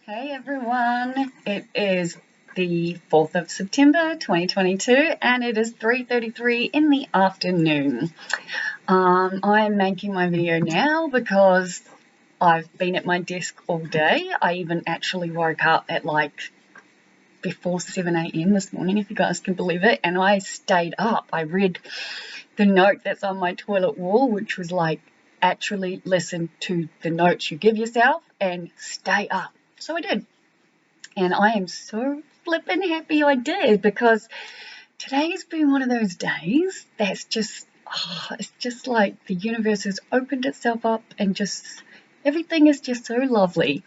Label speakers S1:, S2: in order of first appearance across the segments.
S1: Hey everyone, it is the 4th of September 2022 and it is 3:33 in the afternoon. I am making my video now because I've been at my desk all day. I even actually woke up at before 7 a.m. this morning, if you guys can believe it, and I stayed up. I read the note that's on my toilet wall, which was actually listen to the notes you give yourself and stay up. So I did. And I am so flippin' happy I did, because today's been one of those days that's it's just like the universe has opened itself up and just everything is just so lovely.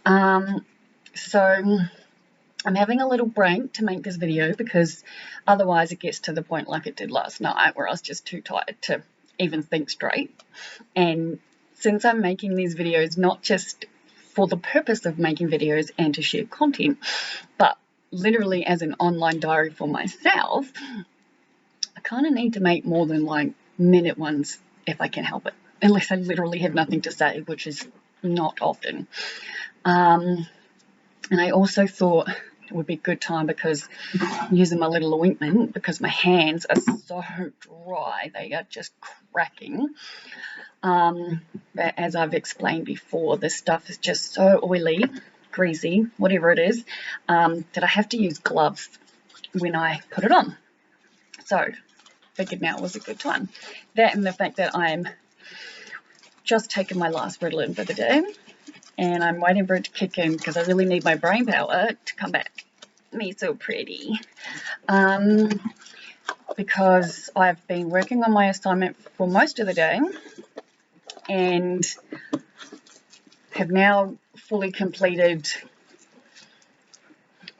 S1: So I'm having a little break to make this video because otherwise it gets to the point like it did last night where I was just too tired to even think straight. And since I'm making these videos not just for the purpose of making videos and to share content, but literally as an online diary for myself, I kind of need to make more than minute ones if I can help it, unless I literally have nothing to say, which is not often. And I also thought it would be a good time because I'm using my little ointment because my hands are so dry, they are just cracking. But as I've explained before, this stuff is just so oily, greasy, whatever it is, that I have to use gloves when I put it on. So figured now was a good time. That and the fact that I'm just taking my last Ritalin for the day and I'm waiting for it to kick in because I really need my brain power to come back. Me so pretty. Because I've been working on my assignment for most of the day and have now fully completed,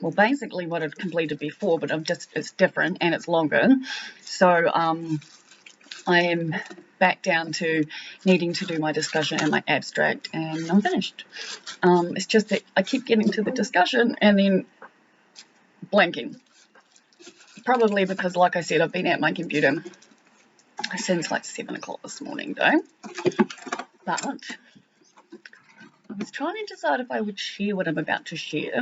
S1: well, basically what I'd completed before, but it's different and it's longer. So I am back down to needing to do my discussion and my abstract, and I'm finished. It's just that I keep getting to the discussion and then blanking. Probably because, like I said, I've been at my computer since 7 o'clock this morning though. But I was trying to decide if I would share what I'm about to share,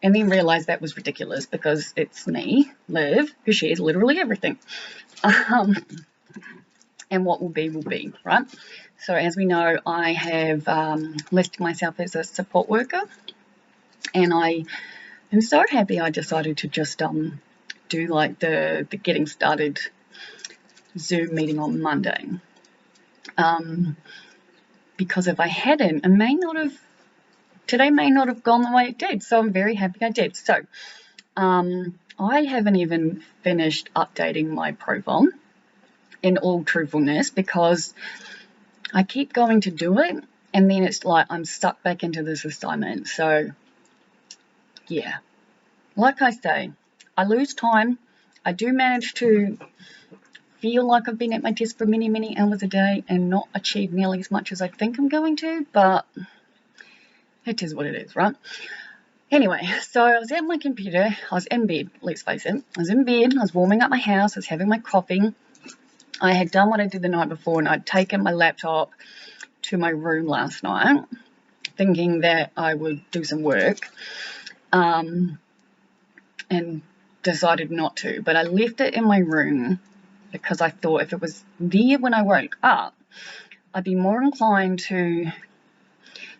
S1: and then realised that was ridiculous because it's me, Liv, who shares literally everything. And what will be, right? So as we know, I have listed myself as a support worker, and I am so happy I decided to just do the getting started Zoom meeting on Monday. Because if I hadn't, today may not have gone the way it did. So I'm very happy I did. So I haven't even finished updating my profile, in all truthfulness, because I keep going to do it and then it's like I'm stuck back into this assignment. So yeah, like I say, I lose time. I do manage to feel like I've been at my desk for many, many hours a day and not achieve nearly as much as I think I'm going to, but it is what it is, right? Anyway, so I was at my computer. I was in bed, let's face it. I was in bed, I was warming up my house, I was having my coffee. I had done what I did the night before and I'd taken my laptop to my room last night thinking that I would do some work, and decided not to. But I left it in my room because I thought if it was there when I woke up, I'd be more inclined to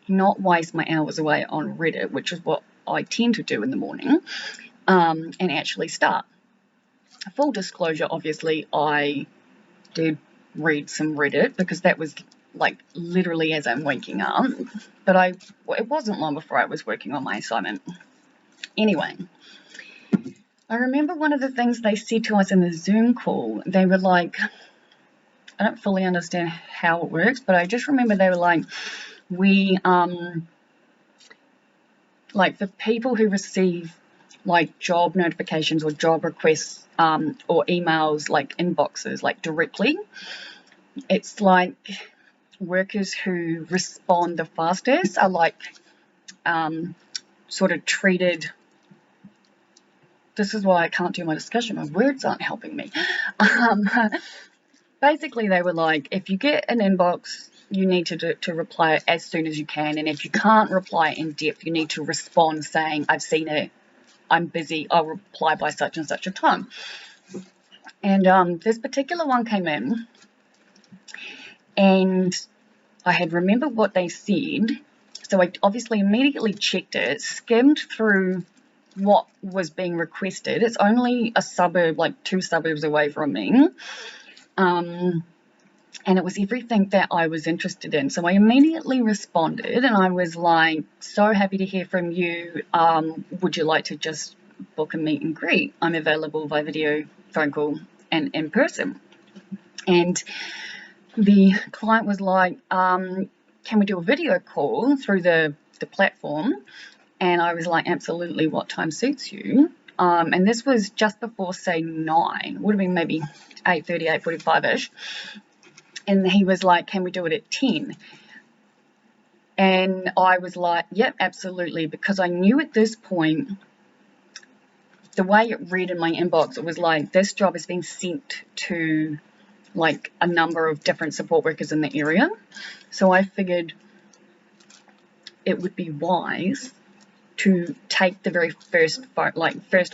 S1: not waste my hours away on Reddit, which is what I tend to do in the morning, and actually start. Full disclosure, obviously, I did read some Reddit because that was literally as I'm waking up, but it wasn't long before I was working on my assignment. Anyway, I remember one of the things they said to us in the Zoom call. They were like, I don't fully understand how it works, but I just remember they were like, we for people who receive job notifications or job requests or emails inboxes directly, it's like workers who respond the fastest are sort of treated. This is why I can't do my discussion. My words aren't helping me. Basically, they were like, if you get an inbox you need to reply as soon as you can. And if you can't reply in depth, you need to respond saying, I've seen it, I'm busy, I'll reply by such and such a time. And this particular one came in, and I had remembered what they said. So I obviously immediately checked it, skimmed through what was being requested. It's only a suburb, like 2 suburbs away from me. And it was everything that I was interested in. So I immediately responded, and I was like, so happy to hear from you. Would you like to just book a meet and greet? I'm available by video, phone call, and in person. And the client was like, can we do a video call through the platform? And I was like, absolutely, what time suits you? And this was just before, say, 9. Would have been maybe 8:30, 8:45-ish. And he was like, can we do it at 10? And I was like, yep, absolutely, because I knew at this point, the way it read in my inbox, it was like, this job has been sent to like a number of different support workers in the area. So I figured it would be wise to take the very first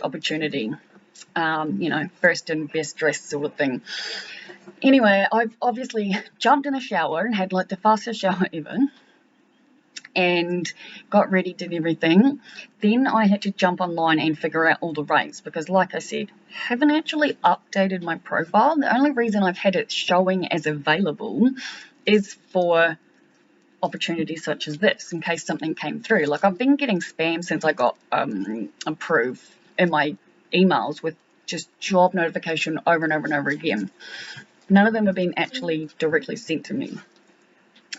S1: opportunity, first and best dressed sort of thing. Anyway, I obviously jumped in the shower and had like the fastest shower ever, and got ready, did everything. Then I had to jump online and figure out all the rates, because like I said, haven't actually updated my profile. The only reason I've had it showing as available is for opportunities such as this, in case something came through. Like, I've been getting spam since I got approved in my emails with just job notification over and over and over again. None of them have been actually directly sent to me.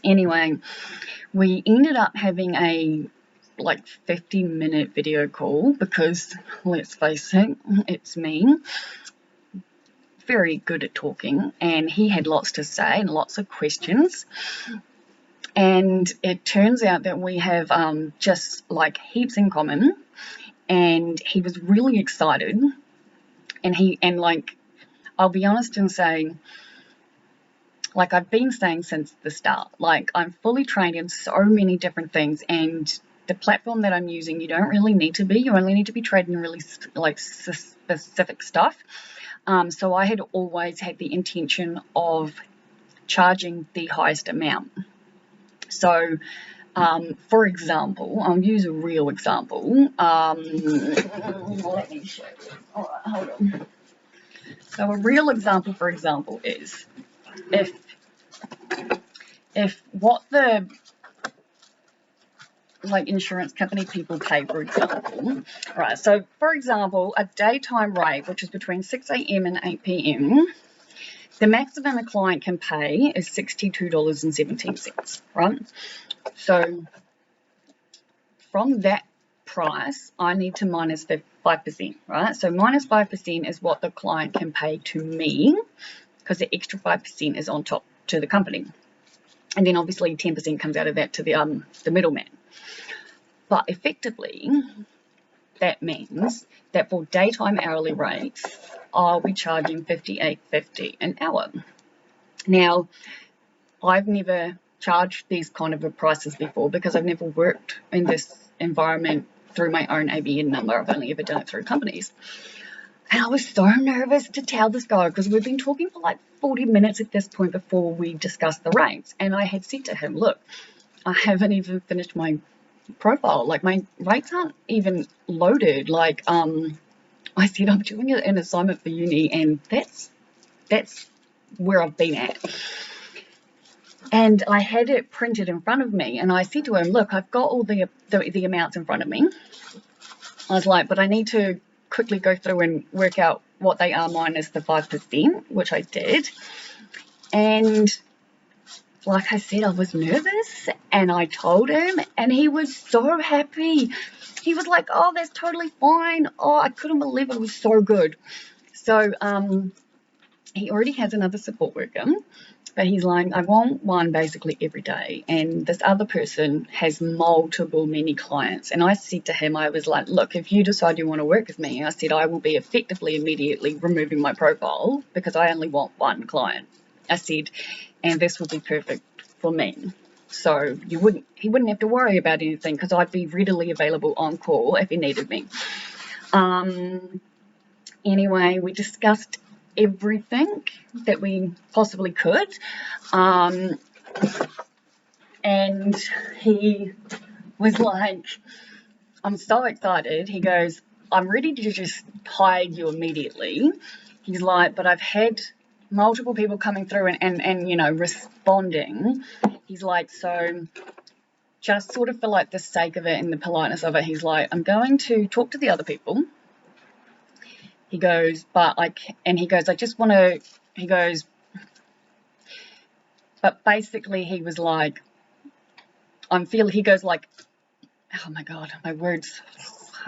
S1: Anyway, we ended up having a 50-minute video call because, let's face it, it's me. Very good at talking, and he had lots to say and lots of questions. And it turns out that we have just like heaps in common, and he was really excited. And I'll be honest and say, like I've been saying since the start, like I'm fully trained in so many different things, and the platform that I'm using, you don't really need to be. You only need to be trained in really specific stuff. So I had always had the intention of charging the highest amount. So, for example, I'll use a real example. Let me show you. All right, hold on. So a real example, for example, is if what the insurance company people pay, for example, right? So, for example, a daytime rate, which is between 6 a.m. and 8 p.m., the maximum a client can pay is $62.17, right? So from that price, I need to minus the 5%, right? So minus 5% is what the client can pay to me, because the extra 5% is on top to the company. And then obviously 10% comes out of that to the middleman. But effectively, that means that for daytime hourly rates, I'll be charging $58.50 an hour. Now, I've never charged these kind of prices before because I've never worked in this environment through my own ABN number. I've only ever done it through companies. And I was so nervous to tell this guy, because we've been talking for 40 minutes at this point before we discussed the rates. And I had said to him, look, I haven't even finished my profile. My rates aren't even loaded. I said I'm doing an assignment for uni, and that's where I've been at. And I had it printed in front of me, and I said to him, look, I've got all the amounts in front of me. I was like, but I need to quickly go through and work out what they are minus the 5%, which I did. And like I said, I was nervous, and I told him, and he was so happy. He was like, oh, that's totally fine. Oh, I couldn't believe it. It was so good. So he already has another support worker, but he's like, I want one basically every day. And this other person has many clients. And I said to him, I was like, look, if you decide you want to work with me, I said, I will be effectively immediately removing my profile because I only want one client. I said, and this will be perfect for me. So he wouldn't have to worry about anything because I'd be readily available on call if he needed me. Anyway, we discussed everything that we possibly could. And he was like, I'm so excited. He goes, I'm ready to just hire you immediately. He's like, but I've had multiple people coming through and you know, responding. He's like, so just sort of for like the sake of it and the politeness of it, he's like, I'm going to talk to the other people. He goes, but I just want to, he goes, but basically he was like, he goes like, oh my God, my words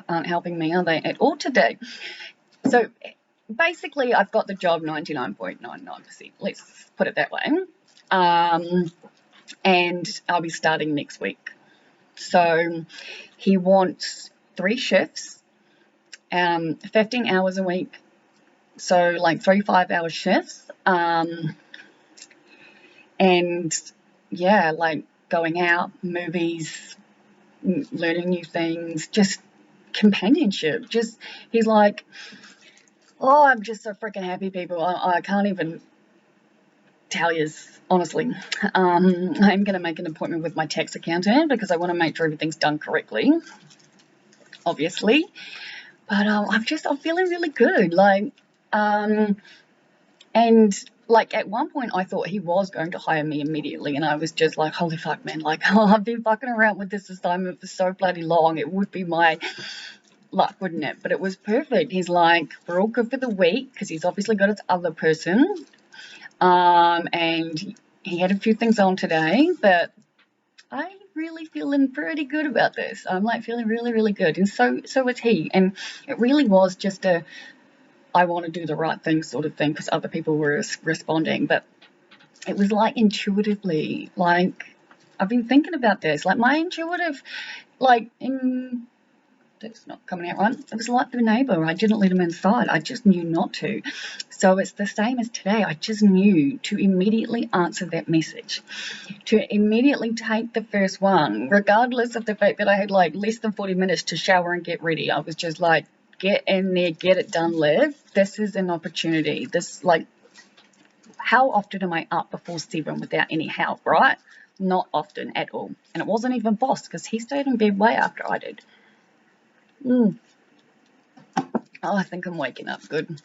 S1: aren't helping me, are they, at all today? So basically I've got the job 99.99%, let's put it that way. And I'll be starting next week. So he wants 3 shifts, 15 hours a week, so like 3 5-hour shifts, and yeah, like going out, movies, learning new things, just companionship. Just, he's like, oh, I'm just so freaking happy, people. I can't even tell you, honestly. I'm going to make an appointment with my tax accountant because I want to make sure everything's done correctly, obviously. But I'm feeling really good. Like, and like at one point I thought he was going to hire me immediately, and I was just like, holy fuck, man, like, oh, I've been fucking around with this assignment for so bloody long, it would be my luck, wouldn't it? But it was perfect. He's like, we're all good for the week, because he's obviously got his other person, and he had a few things on today, but I'm really feeling pretty good about this. I'm like feeling really, really good, and so was he. And it really was just I want to do the right thing sort of thing, because other people were responding, but it was like intuitively, like I've been thinking about this, like my intuitive, like that's not coming out right. It was like the neighbour. I didn't let him inside. I just knew not to. So it's the same as today. I just knew to immediately answer that message, to immediately take the first one, regardless of the fact that I had like less than 40 minutes to shower and get ready. I was just like, get in there, get it done, Liv. This is an opportunity. This, like, how often am I up before 7 without any help, right? Not often at all. And it wasn't even Boss, because he stayed in bed way after I did. Oh, I think I'm waking up good.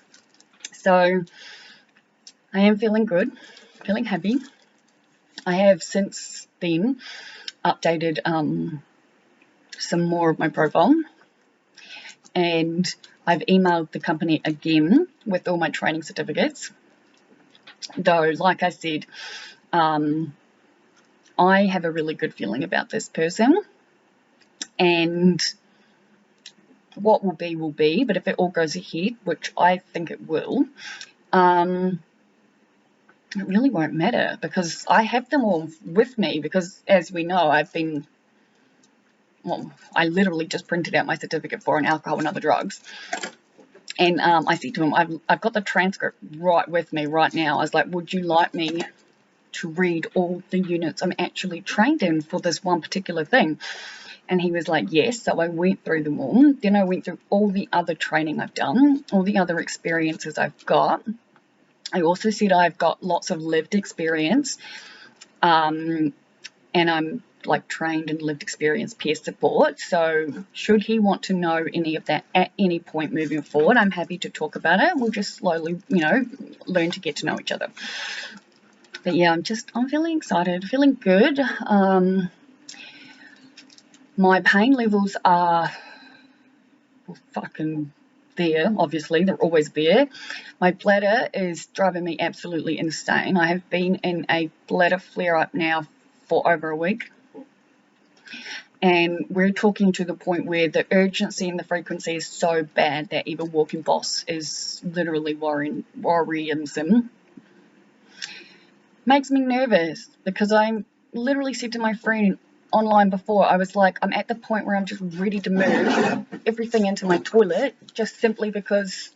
S1: So I am feeling good, feeling happy. I have since then updated some more of my profile, and I've emailed the company again with all my training certificates. Though, like I said, I have a really good feeling about this person, and what will be, but if it all goes ahead, which I think it will, it really won't matter, because I have them all with me, because as we know, I literally just printed out my certificate for an alcohol and other drugs. And I said to him, I've got the transcript right with me right now. I was like, would you like me to read all the units I'm actually trained in for this one particular thing? And he was like, yes. So I went through them all. Then I went through all the other training I've done, all the other experiences I've got. I also said I've got lots of lived experience, and I'm like trained in lived experience peer support. So should he want to know any of that at any point moving forward, I'm happy to talk about it. We'll just slowly, learn to get to know each other. But yeah, I'm feeling excited, feeling good. My pain levels are fucking there, obviously. They're always there. My bladder is driving me absolutely insane. I have been in a bladder flare-up now for over a week. And we're talking to the point where the urgency and the frequency is so bad that even walking Boss is literally worrisome. Makes me nervous, because I literally said to my friend online before, I was like, I'm at the point where I'm just ready to move everything into my toilet, just simply because,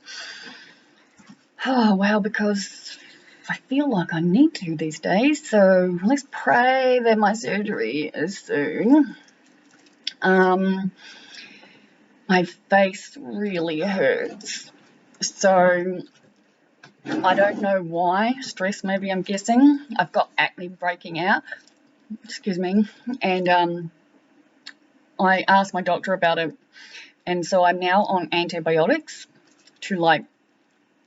S1: because I feel like I need to these days, so let's pray that my surgery is soon. My face really hurts, so I don't know why. Stress, maybe, I'm guessing. I've got acne breaking out, excuse me, and I asked my doctor about it, and so I'm now on antibiotics to like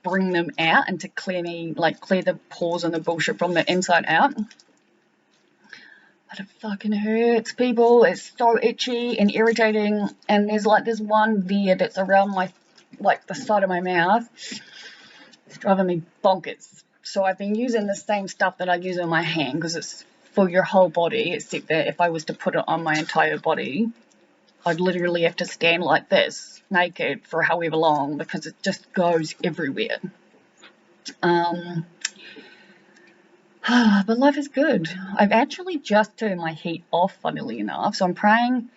S1: bring them out and to clear me, like clear the pores and the bullshit from the inside out. But it fucking hurts, people. It's so itchy and irritating, and there's like this one vein that's around my, like the side of my mouth. It's driving me bonkers. So I've been using the same stuff that I use on my hand because it's for your whole body, except that if I was to put it on my entire body, I'd literally have to stand like this, naked, for however long, because it just goes everywhere. But life is good. I've actually just turned my heat off, funnily enough, so I'm praying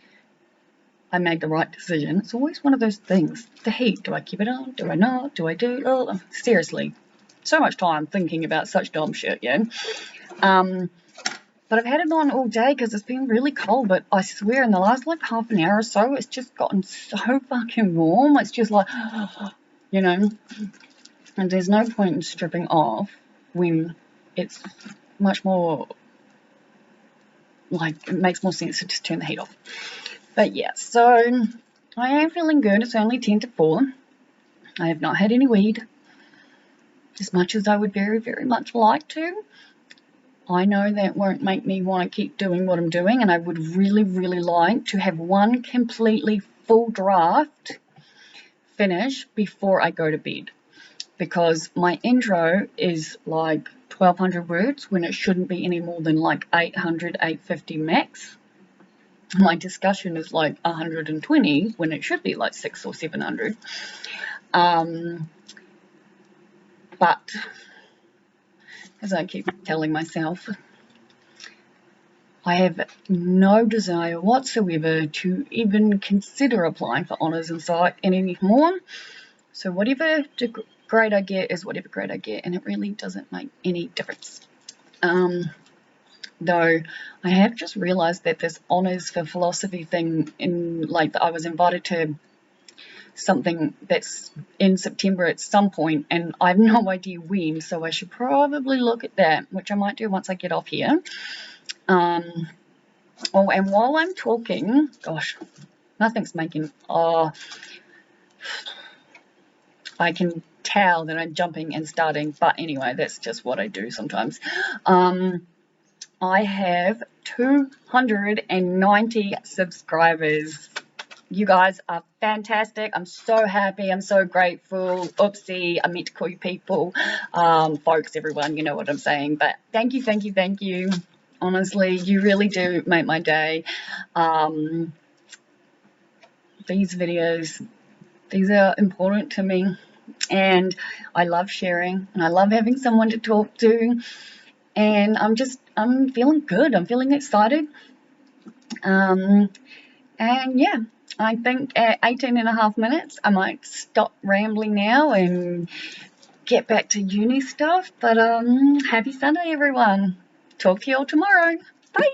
S1: I made the right decision. It's always one of those things. The heat, do I keep it on? Do I not? Do I do? Oh, seriously. So much time thinking about such dumb shit, yeah? But I've had it on all day because it's been really cold, but I swear in the last like half an hour or so, it's just gotten so fucking warm. It's just like, you know, and there's no point in stripping off when it's much more, like, it makes more sense to just turn the heat off. But yeah, so I am feeling good. It's only 10 to 4. I have not had any weed, as much as I would very, very much like to. I know that won't make me want to keep doing what I'm doing, and I would really, really like to have one completely full draft finish before I go to bed, because my intro is like 1,200 words when it shouldn't be any more than like 800, 850 max. My discussion is like 120 when it should be like 600 or 700. But as I keep telling myself, I have no desire whatsoever to even consider applying for honours and psych anymore. So whatever grade I get is whatever grade I get, and it really doesn't make any difference. Though I have just realised that this honours for philosophy thing, in like I was invited to something that's in September at some point, and I have no idea when, so I should probably look at that, which I might do once I get off here. Oh, and while I'm talking, gosh, nothing's making, I can tell that I'm jumping and starting, but anyway, that's just what I do sometimes. I have 290 subscribers. You guys are fantastic. I'm so happy. I'm so grateful. Oopsie, I meant to call you people. Folks, everyone, you know what I'm saying. But thank you, thank you, thank you. Honestly, you really do make my day. These videos, these are important to me. And I love sharing. And I love having someone to talk to. And I'm feeling good. I'm feeling excited. And yeah. I think at 18.5 minutes, I might stop rambling now and get back to uni stuff. But happy Sunday, everyone. Talk to you all tomorrow. Bye.